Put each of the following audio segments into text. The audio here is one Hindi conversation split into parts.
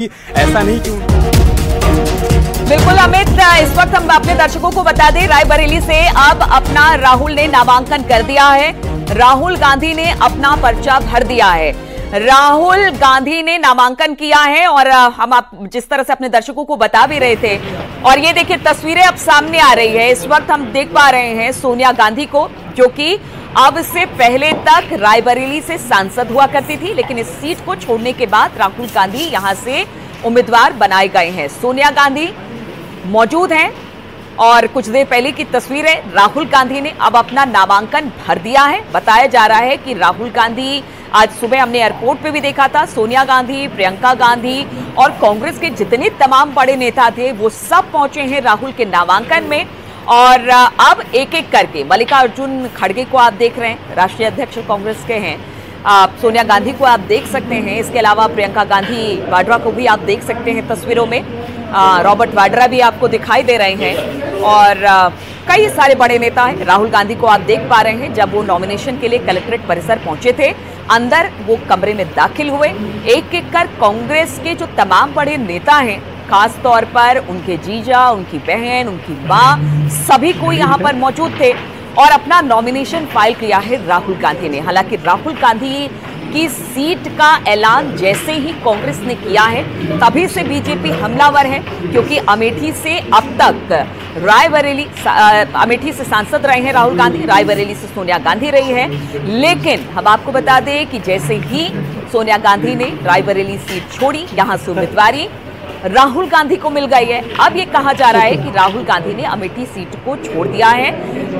ऐसा नहीं क्यों? बिल्कुल अमित, इस वक्त हम अपने दर्शकों को बता दें, रायबरेली से अब अपना राहुल ने नामांकन कर दिया है। राहुल गांधी ने अपना पर्चा भर दिया है। राहुल गांधी ने नामांकन किया है और हम आप जिस तरह से अपने दर्शकों को बता भी रहे थे, और ये देखिए तस्वीरें अब सामने आ रही है। इस वक्त हम देख पा रहे हैं सोनिया गांधी को, जो कि अब से पहले तक रायबरेली से सांसद हुआ करती थी, लेकिन इस सीट को छोड़ने के बाद राहुल गांधी यहां से उम्मीदवार बनाए गए हैं। सोनिया गांधी मौजूद हैं और कुछ देर पहले की तस्वीर है। राहुल गांधी ने अब अपना नामांकन भर दिया है। बताया जा रहा है कि राहुल गांधी, आज सुबह हमने एयरपोर्ट पे भी देखा था, सोनिया गांधी, प्रियंका गांधी और कांग्रेस के जितने तमाम बड़े नेता थे वो सब पहुंचे हैं राहुल के नामांकन में। और अब एक एक करके मल्लिकार्जुन खड़गे को आप देख रहे हैं, राष्ट्रीय अध्यक्ष कांग्रेस के हैं। सोनिया गांधी को आप देख सकते हैं। इसके अलावा प्रियंका गांधी वाड्रा को भी आप देख सकते हैं तस्वीरों में। रॉबर्ट वाड्रा भी आपको दिखाई दे रहे हैं और कई सारे बड़े नेता हैं। राहुल गांधी को आप देख पा रहे हैं, जब वो नॉमिनेशन के लिए कलेक्ट्रेट परिसर पहुंचे थे, अंदर वो कमरे में दाखिल हुए। एक एक कर कांग्रेस के जो तमाम बड़े नेता हैं, खास तौर पर उनके जीजा, उनकी बहन, उनकी मां, सभी कोई यहां पर मौजूद थे और अपना नॉमिनेशन फाइल किया है राहुल गांधी ने। हालांकि राहुल गांधी की सीट का ऐलान जैसे ही कांग्रेस ने किया है, तभी से बीजेपी हमलावर है, क्योंकि अमेठी से अब तक अमेठी से सांसद रहे हैं राहुल गांधी, रायबरेली से सोनिया गांधी रही है। लेकिन हम आपको बता दें कि जैसे ही सोनिया गांधी ने रायबरेली सीट छोड़ी, यहां से उम्मीदवारी राहुल गांधी को मिल गई है। अब ये कहा जा रहा है कि राहुल गांधी ने अमेठी सीट को छोड़ दिया है,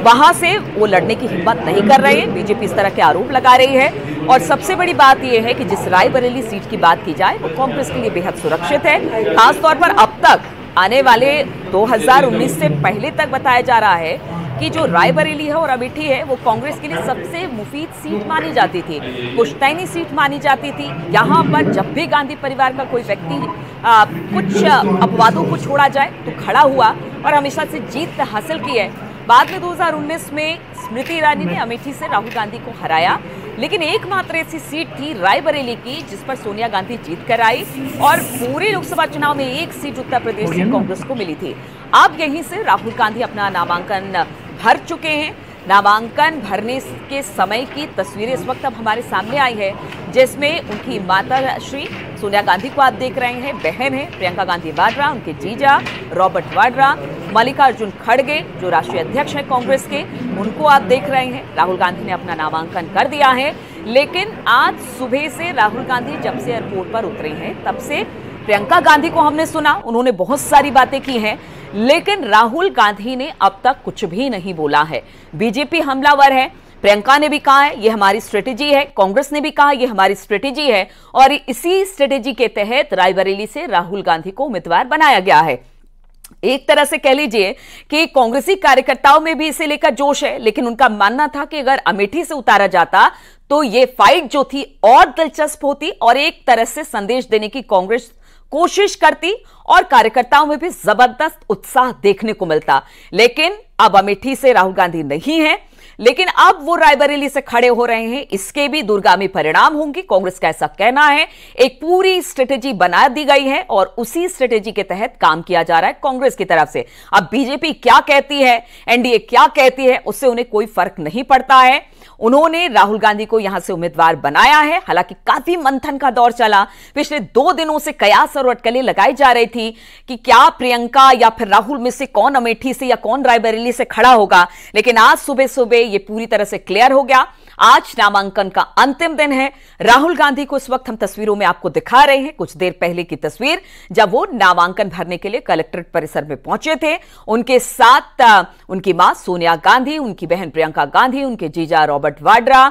वहां से वो लड़ने की हिम्मत नहीं कर रहे हैं। बीजेपी इस तरह के आरोप लगा रही है और सबसे बड़ी बात यह है कि जिस रायबरेली सीट की बात की जाए वो कांग्रेस के लिए बेहद सुरक्षित है। खासतौर पर अब तक आने वाले 2019 से पहले तक बताया जा रहा है कि जो रायबरेली है और अमेठी है वो कांग्रेस के लिए सबसे मुफीद सीट मानी जाती थी, पुश्तैनी सीट मानी जाती थी। यहाँ पर जब भी गांधी परिवार का कोई व्यक्ति कुछ अपवादों को छोड़ा जाए तो खड़ा हुआ और हमेशा से जीत हासिल की है। बाद में 2019 में स्मृति ईरानी ने अमेठी से राहुल गांधी को हराया, लेकिन एकमात्र ऐसी सीट थी रायबरेली की जिस पर सोनिया गांधी जीत कर आई और पूरे लोकसभा चुनाव में एक सीट उत्तर प्रदेश से कांग्रेस को मिली थी। अब यहीं से राहुल गांधी अपना नामांकन भर चुके हैं। नामांकन भरने के समय की तस्वीरें इस वक्त अब हमारे सामने आई है, जिसमें उनकी माता श्री सोनिया गांधी को आप देख रहे हैं, बहन है प्रियंका गांधी वाड्रा, उनके जीजा रॉबर्ट वाड्रा, मल्लिकार्जुन खड़गे जो राष्ट्रीय अध्यक्ष हैं कांग्रेस के, उनको आप देख रहे हैं। राहुल गांधी ने अपना नामांकन कर दिया है, लेकिन आज सुबह से राहुल गांधी जब से एयरपोर्ट पर उतरे हैं तब से प्रियंका गांधी को हमने सुना, उन्होंने बहुत सारी बातें की हैं, लेकिन राहुल गांधी ने अब तक कुछ भी नहीं बोला है। बीजेपी हमलावर है, प्रियंका ने भी कहा है ये हमारी स्ट्रेटेजी है, कांग्रेस ने भी कहा ये हमारी स्ट्रेटेजी है और इसी स्ट्रेटेजी के तहत रायबरेली से राहुल गांधी को उम्मीदवार बनाया गया है। एक तरह से कह लीजिए कि कांग्रेसी कार्यकर्ताओं में भी इसे लेकर जोश है, लेकिन उनका मानना था कि अगर अमेठी से उतारा जाता तो ये फाइट जो थी और दिलचस्प होती और एक तरह से संदेश देने की कांग्रेस कोशिश करती और कार्यकर्ताओं में भी जबरदस्त उत्साह देखने को मिलता। लेकिन अब अमेठी से राहुल गांधी नहीं है, लेकिन अब वो रायबरेली से खड़े हो रहे हैं, इसके भी दूरगामी परिणाम होंगे, कांग्रेस का ऐसा कहना है। एक पूरी स्ट्रेटेजी बना दी गई है और उसी स्ट्रेटेजी के तहत काम किया जा रहा है कांग्रेस की तरफ से। अब बीजेपी क्या कहती है, एनडीए क्या कहती है, उससे उन्हें कोई फर्क नहीं पड़ता है। उन्होंने राहुल गांधी को यहां से उम्मीदवार बनाया है। हालांकि काफी मंथन का दौर चला, पिछले 2 दिनों से कयास और अटकलें लगाई जा रही थी कि क्या प्रियंका या फिर राहुल में से कौन अमेठी से या कौन रायबरेली से खड़ा होगा, लेकिन आज सुबह सुबह ये पूरी तरह से क्लियर हो गया। आज नामांकन का अंतिम दिन है। राहुल गांधी को इस वक्त हम तस्वीरों में आपको दिखा रहे हैं, कुछ देर पहले की तस्वीर जब वो नामांकन भरने के लिए कलेक्ट्रेट परिसर में पहुंचे थे। उनके साथ उनकी मां सोनिया गांधी, उनकी बहन प्रियंका गांधी, उनके जीजा रॉबर्ट वाड्रा,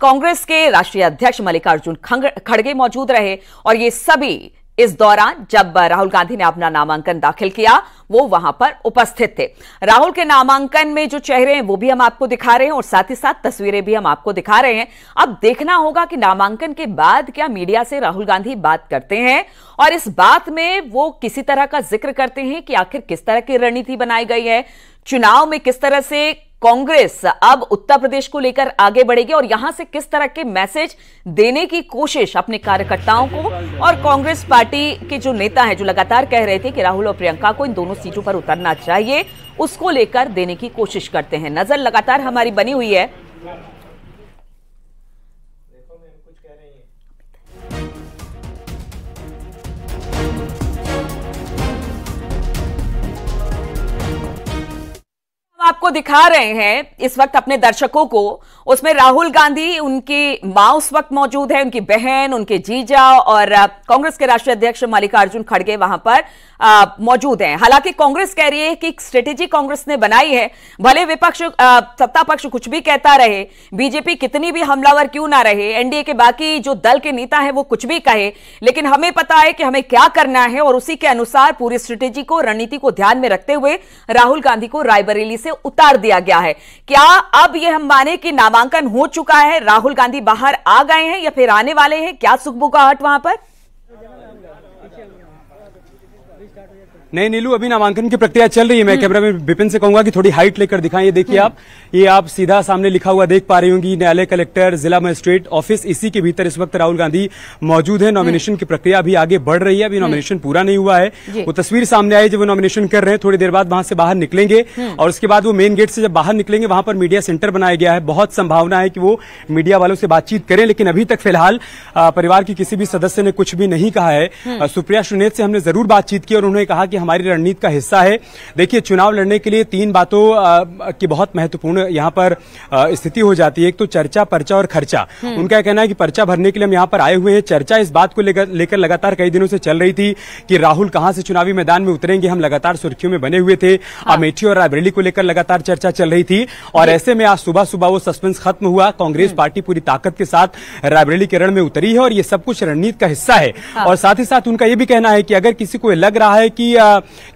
कांग्रेस के राष्ट्रीय अध्यक्ष मल्लिकार्जुन खड़गे मौजूद रहे और ये सभी इस दौरान जब राहुल गांधी ने अपना नामांकन दाखिल किया वो वहां पर उपस्थित थे। राहुल के नामांकन में जो चेहरे हैं वो भी हम आपको दिखा रहे हैं और साथ ही साथ तस्वीरें भी हम आपको दिखा रहे हैं। अब देखना होगा कि नामांकन के बाद क्या मीडिया से राहुल गांधी बात करते हैं और इस बात में वो किसी तरह का जिक्र करते हैं कि आखिर किस तरह की रणनीति बनाई गई है, चुनाव में किस तरह से कांग्रेस अब उत्तर प्रदेश को लेकर आगे बढ़ेगी और यहां से किस तरह के मैसेज देने की कोशिश अपने कार्यकर्ताओं को और कांग्रेस पार्टी के जो नेता हैं जो लगातार कह रहे थे कि राहुल और प्रियंका को इन दोनों सीटों पर उतरना चाहिए, उसको लेकर देने की कोशिश करते हैं। नजर लगातार हमारी बनी हुई है। आपको दिखा रहे हैं इस वक्त अपने दर्शकों को, उसमें राहुल गांधी, उनकी मां उस वक्त मौजूद है, उनकी बहन, उनके जीजा और कांग्रेस के राष्ट्रीय अध्यक्ष मल्लिकार्जुन खड़गे वहां पर मौजूद हैं। हालांकि कांग्रेस कह रही है कि एक स्ट्रेटेजी कांग्रेस ने बनाई है, भले विपक्ष सत्ता पक्ष कुछ भी कहता रहे, बीजेपी कितनी भी हमलावर क्यों ना रहे, एनडीए के बाकी जो दल के नेता हैं वो कुछ भी कहे, लेकिन हमें पता है कि हमें क्या करना है और उसी के अनुसार पूरी स्ट्रेटेजी को, रणनीति को ध्यान में रखते हुए राहुल गांधी को रायबरेली से उतार दिया गया है। क्या अब यह हम माने कि नामांकन हो चुका है, राहुल गांधी बाहर आ गए हैं या फिर आने वाले हैं? क्या सुखबुगाहट वहां पर? नहीं नीलू, अभी नामांकन की प्रक्रिया चल रही है। मैं कैमरा में विपिन से कहूंगा कि थोड़ी हाइट लेकर दिखाएं। ये देखिए आप सीधा सामने लिखा हुआ देख पा रही होंगी, न्यायालय, कलेक्टर, जिला मजिस्ट्रेट ऑफिस। इसी के भीतर इस वक्त राहुल गांधी मौजूद है। नॉमिनेशन की प्रक्रिया अभी आगे बढ़ रही है, अभी नॉमिनेशन पूरा नहीं हुआ है। वो तस्वीर सामने आई जब वो नॉमिनेशन कर रहे हैं, थोड़ी देर बाद वहां से बाहर निकलेंगे और उसके बाद वो मेन गेट से जब बाहर निकलेंगे, वहां पर मीडिया सेंटर बनाया गया है। बहुत संभावना है कि वो मीडिया वालों से बातचीत करें, लेकिन अभी तक फिलहाल परिवार की किसी भी सदस्य ने कुछ भी नहीं कहा है। सुप्रिया श्रीनेत से हमने जरूर बातचीत की और उन्होंने कहा कि हमारी रणनीति का हिस्सा है। देखिए, चुनाव लड़ने के लिए तीन बातों की बहुत महत्वपूर्ण यहां पर स्थिति हो जाती है। एक तो चर्चा, पर्चा और खर्चा। उनका कहना है कि पर्चा भरने के लिए हम यहां पर आए हुए हैं। चर्चा इस बात को लेकर लगातार कई दिनों से चल रही थी कि राहुल कहां से चुनावी मैदान में उतरेंगे। हम लगातार सुर्खियों में बने हुए थे। अमेठी और रायबरेली को लेकर लगातार चर्चा चल रही थी और ऐसे में आज सुबह सुबह वो सस्पेंस खत्म हुआ। कांग्रेस पार्टी पूरी ताकत के साथ रायबरेली के रण में उतरी है और ये सब कुछ रणनीति का हिस्सा है। और साथ ही साथ उनका यह भी कहना है कि अगर किसी को लग रहा है कि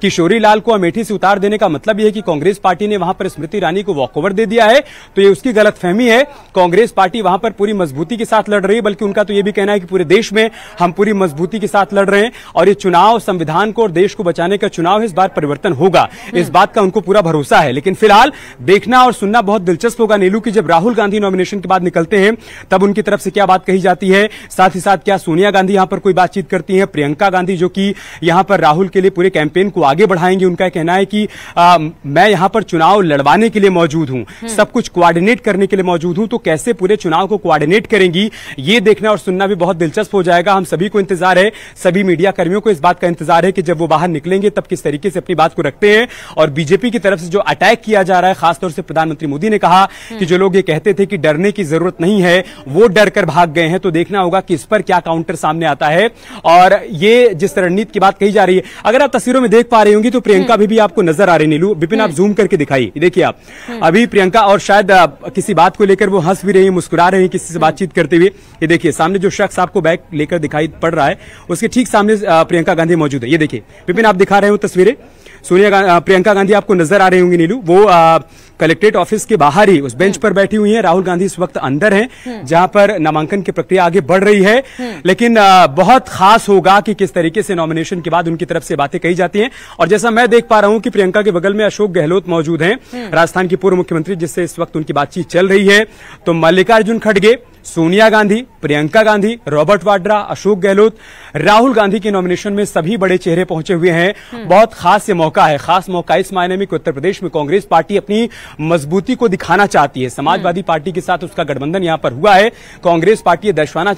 किशोरी लाल को अमेठी से उतार देने का मतलब यह है कि कांग्रेस पार्टी ने वहां पर स्मृति ईरानी को वॉकओवर दे दिया है, तो ये उसकी गलतफहमी है। कांग्रेस पार्टी वहां पर पूरी मजबूती के साथ लड़ रही है, बल्कि उनका तो यह भी कहना है कि पूरे देश में हम पूरी मजबूती के साथ लड़ रहे हैं और ये चुनाव संविधान को और देश को बचाने का चुनाव है। इस बार परिवर्तन होगा, इस बात का उनको पूरा भरोसा है। लेकिन फिलहाल देखना और सुनना बहुत दिलचस्प होगा नीलू की जब राहुल गांधी नॉमिनेशन के बाद निकलते हैं तब उनकी तरफ से क्या बात कही जाती है। साथ ही साथ क्या सोनिया गांधी यहां पर कोई बातचीत करती है, प्रियंका गांधी जो कि यहां पर राहुल के लिए पूरे कैंपेन को आगे बढ़ाएंगे। उनका कहना है कि मैं यहां पर चुनाव लड़वाने के लिए मौजूद हूं, सब कुछ कोऑर्डिनेट करने के लिए मौजूद हूं, तो कैसे पूरे चुनाव को कोऑर्डिनेट करेंगी ये देखना और सुनना भी बहुत दिलचस्प हो जाएगा। हम सभी को इंतजार है, सभी मीडिया कर्मियों को इस बात का इंतजार है कि जब वो बाहर निकलेंगे तब किस तरीके से अपनी बात को रखते हैं। और बीजेपी की तरफ से जो अटैक किया जा रहा है, खासतौर से प्रधानमंत्री मोदी ने कहा कि जो लोग ये कहते थे कि डरने की जरूरत नहीं है वो डर कर भाग गए हैं, तो देखना होगा कि इस पर क्या काउंटर सामने आता है। और ये जिस रणनीति की बात कही जा रही है, अगर आप तस्वीरों में देख पा रही होंगी तो प्रियंका भी आपको नजर आ रही। नीलू, विपिन आप जूम करके दिखाइए, देखिए आप अभी प्रियंका और शायद किसी बात को लेकर वो हंस भी रही है, मुस्कुरा रहे हैं किसी से बातचीत करते हुए। ये देखिए सामने जो शख्स आपको बैग लेकर दिखाई पड़ रहा है उसके ठीक सामने प्रियंका गांधी मौजूद है। ये देखिए विपिन आप दिखा रहे हो तस्वीरें, प्रियंका गांधी आपको नजर आ रही होंगी नीलू, वो कलेक्ट्रेट ऑफिस के बाहर ही उस बेंच पर बैठी हुई हैं। राहुल गांधी इस वक्त अंदर हैं जहां पर नामांकन की प्रक्रिया आगे बढ़ रही है। लेकिन बहुत खास होगा कि किस तरीके से नॉमिनेशन के बाद उनकी तरफ से बातें कही जाती हैं। और जैसा मैं देख पा रहा हूं कि प्रियंका के बगल में अशोक गहलोत मौजूद हैं, राजस्थान के पूर्व मुख्यमंत्री, जिससे इस वक्त उनकी बातचीत चल रही है। तो मल्लिकार्जुन खड़गे, सोनिया गांधी, प्रियंका गांधी, रॉबर्ट वाड्रा, अशोक गहलोत, राहुल गांधी के नॉमिनेशन में सभी बड़े चेहरे पहुंचे हुए हैं। बहुत खास ये मौका है, खास मौका इस मायने में कि उत्तर प्रदेश में कांग्रेस पार्टी अपनी मजबूती को दिखाना चाहती है। समाजवादी पार्टी के साथ उसका गठबंधन यहां पर हुआ है। कांग्रेस पार्टी दर्शाना